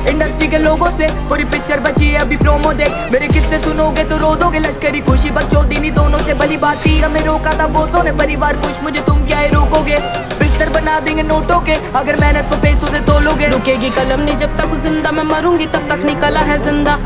Industry के लोगों से पूरी पिक्चर बची है अभी प्रोमो देख। मेरे किस्से सुनोगे तो रो दोगे, लश्करी खुशी बकचोदी दोनों से भली बात थी। हमें रोका था बहुतों ने, परिवार खुश मुझे तुम क्या ही रोकोगे। बिस्तर बना देंगे नोटों के अगर मेहनत को पैसों से तोलोगे। रुकेगी कलम नहीं जब तक जिंदा, मैं मरूंगी तब तक निकला है जिंदा।